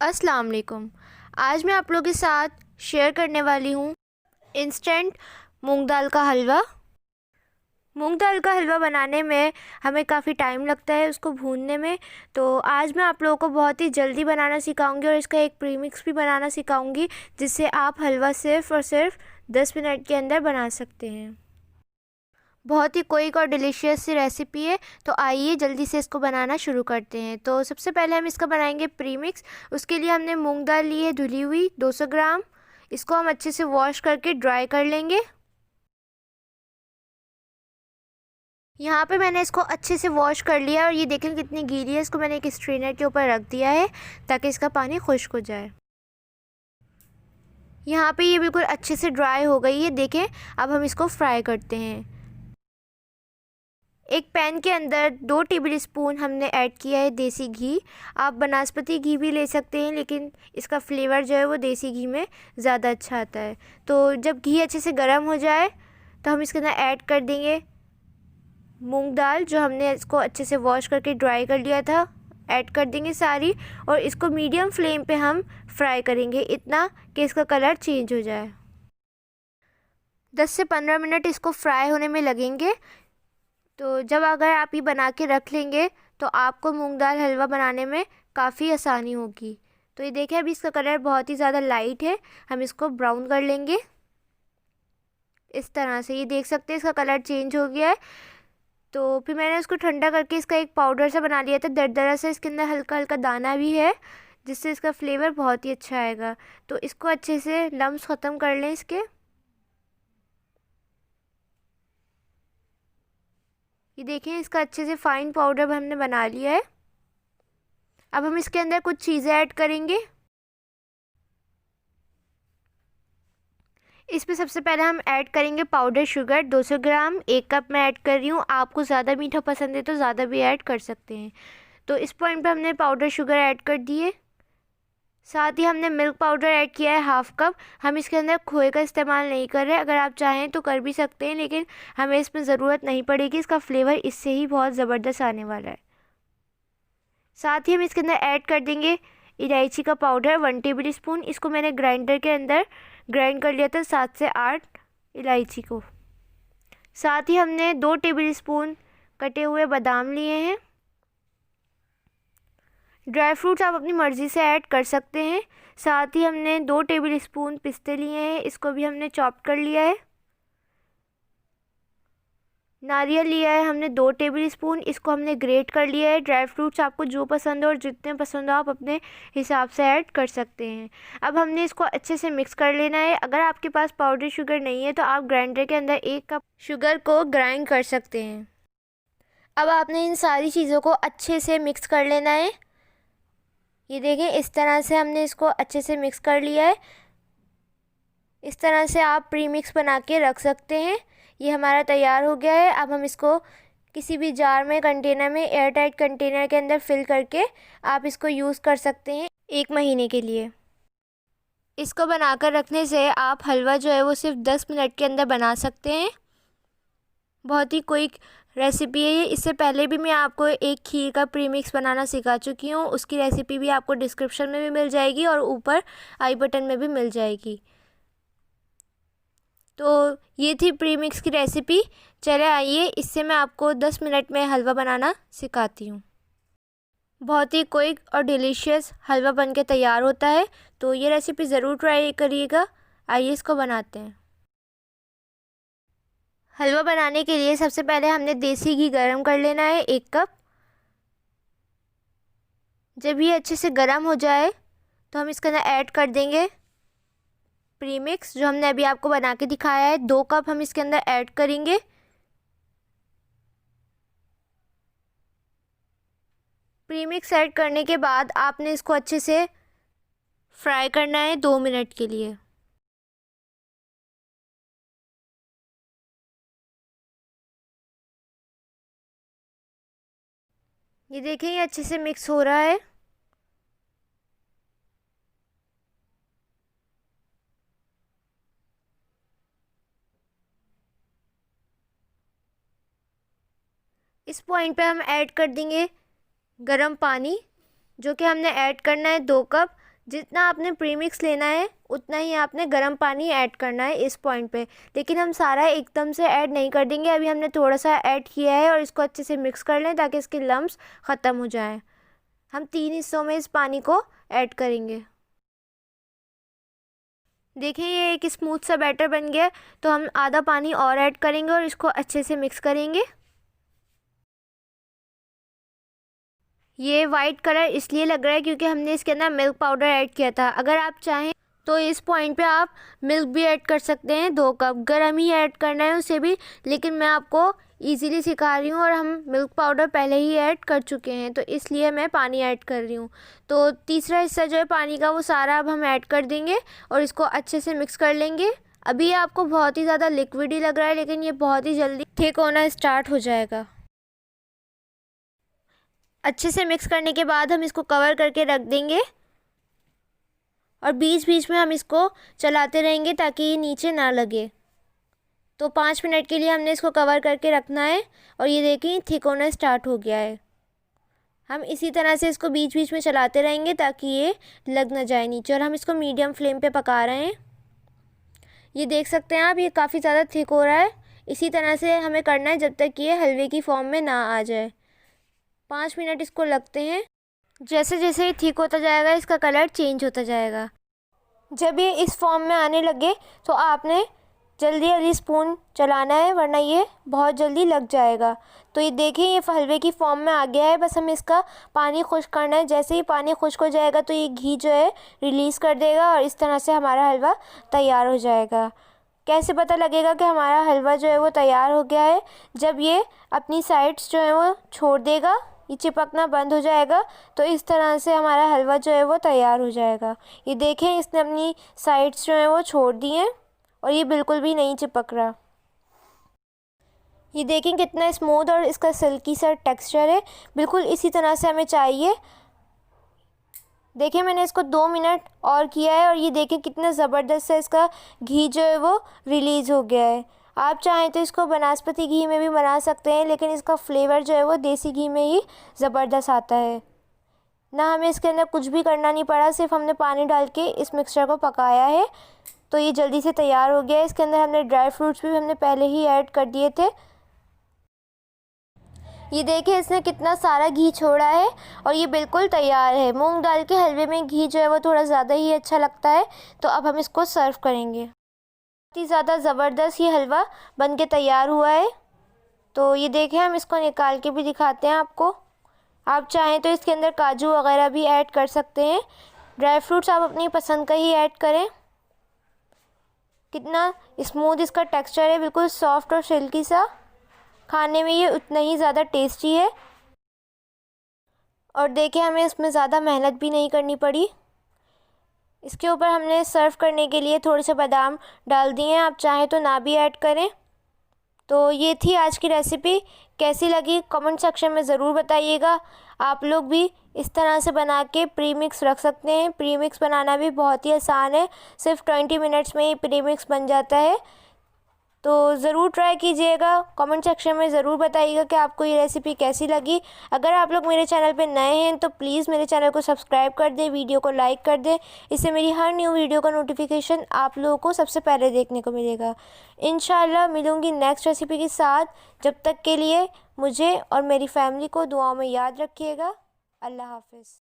अस्सलाम वालेकुम। आज मैं आप लोगों के साथ शेयर करने वाली हूँ इंस्टेंट मूंग दाल का हलवा। मूंग दाल का हलवा बनाने में हमें काफ़ी टाइम लगता है उसको भूनने में। तो आज मैं आप लोगों को बहुत ही जल्दी बनाना सिखाऊंगी और इसका एक प्रीमिक्स भी बनाना सिखाऊंगी, जिससे आप हलवा सिर्फ़ और सिर्फ 10 मिनट के अंदर बना सकते हैं। बहुत ही क्विक और डिलीशियस सी रेसिपी है। तो आइए जल्दी से इसको बनाना शुरू करते हैं। तो सबसे पहले हम इसका बनाएंगे प्रीमिक्स। उसके लिए हमने मूंग दाल ली है धुली हुई 200 ग्राम। इसको हम अच्छे से वॉश करके ड्राई कर लेंगे। यहाँ पे मैंने इसको अच्छे से वॉश कर लिया और ये देखें कितनी गीली है। इसको मैंने एक स्ट्रेनर के ऊपर रख दिया है ताकि इसका पानी खुश्क हो जाए। यहाँ पे ये बिल्कुल अच्छे से ड्राई हो गई है, देखें। अब हम इसको फ्राई करते हैं। एक पैन के अंदर 2 टेबल स्पून हमने ऐड किया है देसी घी। आप बनास्पति घी भी ले सकते हैं, लेकिन इसका फ्लेवर जो है वो देसी घी में ज़्यादा अच्छा आता है। तो जब घी अच्छे से गर्म हो जाए तो हम इसके अंदर ऐड कर देंगे मूंग दाल, जो हमने इसको अच्छे से वॉश करके ड्राई कर लिया था। ऐड कर देंगे सारी और इसको मीडियम फ्लेम पे हम फ्राई करेंगे, इतना कि इसका कलर चेंज हो जाए। 10 से 15 मिनट इसको फ्राई होने में लगेंगे। तो जब अगर आप ये बना के रख लेंगे तो आपको मूंग दाल हलवा बनाने में काफ़ी आसानी होगी। तो ये देखें, अभी इसका कलर बहुत ही ज़्यादा लाइट है। हम इसको ब्राउन कर लेंगे इस तरह से। ये देख सकते हैं इसका कलर चेंज हो गया है। तो फिर मैंने इसको ठंडा करके इसका एक पाउडर सा बना लिया था दरदरा से। इसके अंदर हल्का हल्का दाना भी है, जिससे इसका फ्लेवर बहुत ही अच्छा आएगा। तो इसको अच्छे से लम्स ख़त्म कर लें इसके। ये देखें, इसका अच्छे से फ़ाइन पाउडर हमने बना लिया है। अब हम इसके अंदर कुछ चीज़ें ऐड करेंगे। इसमें सबसे पहले हम ऐड करेंगे पाउडर शुगर 200 ग्राम। 1 कप मैं ऐड कर रही हूँ। आपको ज़्यादा मीठा पसंद है तो ज़्यादा भी ऐड कर सकते हैं। तो इस पॉइंट पे हमने पाउडर शुगर ऐड कर दिए। साथ ही हमने मिल्क पाउडर ऐड किया है 1/2 कप। हम इसके अंदर खोए का इस्तेमाल नहीं कर रहे। अगर आप चाहें तो कर भी सकते हैं, लेकिन हमें इसमें ज़रूरत नहीं पड़ेगी। इसका फ्लेवर इससे ही बहुत ज़बरदस्त आने वाला है। साथ ही हम इसके अंदर ऐड कर देंगे इलायची का पाउडर 1 टेबल स्पून। इसको मैंने ग्राइंडर के अंदर ग्राइंड कर लिया था 7 से 8 इलायची को। साथ ही हमने 2 टेबल स्पून कटे हुए बादाम लिए हैं। ड्राई फ्रूट्स आप अपनी मर्ज़ी से ऐड कर सकते हैं। साथ ही हमने 2 टेबल स्पून पिस्ते लिए हैं, इसको भी हमने चॉप कर लिया है। नारियल लिया है हमने 2 टेबल स्पून, इसको हमने ग्रेट कर लिया है। ड्राई फ्रूट्स आपको जो पसंद हो और जितने पसंद हो आप अपने हिसाब से ऐड कर सकते हैं। अब हमने इसको अच्छे से मिक्स कर लेना है। अगर आपके पास पाउडर शुगर नहीं है तो आप ग्राइंडर के अंदर 1 कप शुगर को ग्राइंड कर सकते हैं। अब आपने इन सारी चीज़ों को अच्छे से मिक्स कर लेना है। ये देखें, इस तरह से हमने इसको अच्छे से मिक्स कर लिया है। इस तरह से आप प्री मिक्स बना के रख सकते हैं। ये हमारा तैयार हो गया है। अब हम इसको किसी भी जार में, कंटेनर में, एयर टाइट कंटेनर के अंदर फिल करके आप इसको यूज़ कर सकते हैं 1 महीने के लिए। इसको बनाकर रखने से आप हलवा जो है वो सिर्फ 10 मिनट के अंदर बना सकते हैं। बहुत ही क्विक रेसिपी है ये। इससे पहले भी मैं आपको एक खीर का प्रीमिक्स बनाना सिखा चुकी हूँ। उसकी रेसिपी भी आपको डिस्क्रिप्शन में भी मिल जाएगी और ऊपर आई बटन में भी मिल जाएगी। तो ये थी प्रीमिक्स की रेसिपी। चले आइए, इससे मैं आपको 10 मिनट में हलवा बनाना सिखाती हूँ। बहुत ही क्विक और डिलीशियस हलवा बन के तैयार होता है। तो ये रेसिपी ज़रूर ट्राई करिएगा। आइए इसको बनाते हैं। हलवा बनाने के लिए सबसे पहले हमने देसी घी गरम कर लेना है 1 कप। जब ये अच्छे से गरम हो जाए तो हम इसके अंदर ऐड कर देंगे प्रीमिक्स, जो हमने अभी आपको बना के दिखाया है। 2 कप हम इसके अंदर ऐड करेंगे। प्रीमिक्स ऐड करने के बाद आपने इसको अच्छे से फ्राई करना है 2 मिनट के लिए। ये देखें, ये अच्छे से मिक्स हो रहा है। इस पॉइंट पे हम ऐड कर देंगे गरम पानी, जो कि हमने ऐड करना है 2 कप। जितना आपने प्रीमिक्स लेना है उतना ही आपने गर्म पानी ऐड करना है इस पॉइंट पे। लेकिन हम सारा एकदम से ऐड नहीं कर देंगे, अभी हमने थोड़ा सा ऐड किया है और इसको अच्छे से मिक्स कर लें ताकि इसके लम्स ख़त्म हो जाएं। हम 3 हिस्सों में इस पानी को ऐड करेंगे। देखिए ये एक स्मूथ सा बैटर बन गया, तो हम आधा पानी और ऐड करेंगे और इसको अच्छे से मिक्स करेंगे। ये वाइट कलर इसलिए लग रहा है क्योंकि हमने इसके अंदर मिल्क पाउडर ऐड किया था। अगर आप चाहें तो इस पॉइंट पे आप मिल्क भी ऐड कर सकते हैं, 2 कप गर्म ही ऐड करना है उसे भी, लेकिन मैं आपको इजीली सिखा रही हूँ और हम मिल्क पाउडर पहले ही ऐड कर चुके हैं तो इसलिए मैं पानी ऐड कर रही हूँ। तो तीसरा हिस्सा जो है पानी का वो सारा अब हम ऐड कर देंगे और इसको अच्छे से मिक्स कर लेंगे। अभी आपको बहुत ही ज़्यादा लिक्विड ही लग रहा है, लेकिन ये बहुत ही जल्दी थिक होना स्टार्ट हो जाएगा। अच्छे से मिक्स करने के बाद हम इसको कवर करके रख देंगे और बीच बीच में हम इसको चलाते रहेंगे ताकि ये नीचे ना लगे। तो 5 मिनट के लिए हमने इसको कवर करके रखना है और ये देखिए थिक होना स्टार्ट हो गया है। हम इसी तरह से इसको बीच बीच में चलाते रहेंगे ताकि ये लग ना जाए नीचे, और हम इसको मीडियम फ्लेम पे पका रहे हैं। ये देख सकते हैं आप, ये काफ़ी ज़्यादा थिक हो रहा है। इसी तरह से हमें करना है जब तक ये हलवे की फॉर्म में ना आ जाए। 5 मिनट इसको लगते हैं। जैसे जैसे ये थिक होता जाएगा इसका कलर चेंज होता जाएगा। जब ये इस फॉर्म में आने लगे तो आपने जल्दी जल्दी स्पून चलाना है, वरना ये बहुत जल्दी लग जाएगा। तो ये देखिए ये हलवे की फॉर्म में आ गया है, बस हमें इसका पानी खुश्क करना है। जैसे ही पानी खुश्क हो जाएगा तो ये घी जो है रिलीज़ कर देगा और इस तरह से हमारा हलवा तैयार हो जाएगा। कैसे पता लगेगा कि हमारा हलवा जो है वो तैयार हो गया है? जब ये अपनी साइड्स जो है वो छोड़ देगा, ये चिपकना बंद हो जाएगा, तो इस तरह से हमारा हलवा जो है वो तैयार हो जाएगा। ये देखें इसने अपनी साइड्स जो है वो छोड़ दी हैं और ये बिल्कुल भी नहीं चिपक रहा। ये देखें कितना स्मूथ और इसका सिल्की सा टेक्सचर है, बिल्कुल इसी तरह से हमें चाहिए। देखिए मैंने इसको 2 मिनट और किया है और ये देखें कितना ज़बरदस्त है इसका घी जो है वो रिलीज़ हो गया है। आप चाहें तो इसको बनास्पति घी में भी बना सकते हैं, लेकिन इसका फ्लेवर जो है वो देसी घी में ही ज़बरदस्त आता है। ना हमें इसके अंदर कुछ भी करना नहीं पड़ा, सिर्फ हमने पानी डाल के इस मिक्सचर को पकाया है तो ये जल्दी से तैयार हो गया है। इसके अंदर हमने ड्राई फ्रूट्स भी हमने पहले ही ऐड कर दिए थे। ये देखिए इसने कितना सारा घी छोड़ा है और ये बिल्कुल तैयार है। मूंग दाल के हलवे में घी जो है वो थोड़ा ज़्यादा ही अच्छा लगता है। तो अब हम इसको सर्व करेंगे। बहुत ही ज़्यादा ज़बरदस्त ये हलवा बन के तैयार हुआ है। तो ये देखें हम इसको निकाल के भी दिखाते हैं आपको। आप चाहें तो इसके अंदर काजू वगैरह भी ऐड कर सकते हैं। ड्राई फ्रूट्स आप अपनी पसंद का ही ऐड करें। कितना स्मूथ इसका टेक्सचर है, बिल्कुल सॉफ्ट और सिल्की सा। खाने में ये उतना ही ज़्यादा टेस्टी है। और देखिए हमें इसमें ज़्यादा मेहनत भी नहीं करनी पड़ी। इसके ऊपर हमने सर्व करने के लिए थोड़े से बादाम डाल दिए हैं, आप चाहें तो ना भी ऐड करें। तो ये थी आज की रेसिपी। कैसी लगी कमेंट सेक्शन में ज़रूर बताइएगा। आप लोग भी इस तरह से बना के प्रीमिक्स रख सकते हैं। प्रीमिक्स बनाना भी बहुत ही आसान है, सिर्फ 20 मिनट्स में ही प्रीमिक्स बन जाता है। तो ज़रूर ट्राई कीजिएगा। कमेंट सेक्शन में ज़रूर बताइएगा कि आपको ये रेसिपी कैसी लगी। अगर आप लोग मेरे चैनल पे नए हैं तो प्लीज़ मेरे चैनल को सब्सक्राइब कर दें, वीडियो को लाइक कर दें। इससे मेरी हर न्यू वीडियो का नोटिफिकेशन आप लोगों को सबसे पहले देखने को मिलेगा। इंशाल्लाह मिलूँगी नेक्स्ट रेसिपी के साथ। जब तक के लिए मुझे और मेरी फैमिली को दुआओं में याद रखिएगा। अल्लाह हाफ़िज़।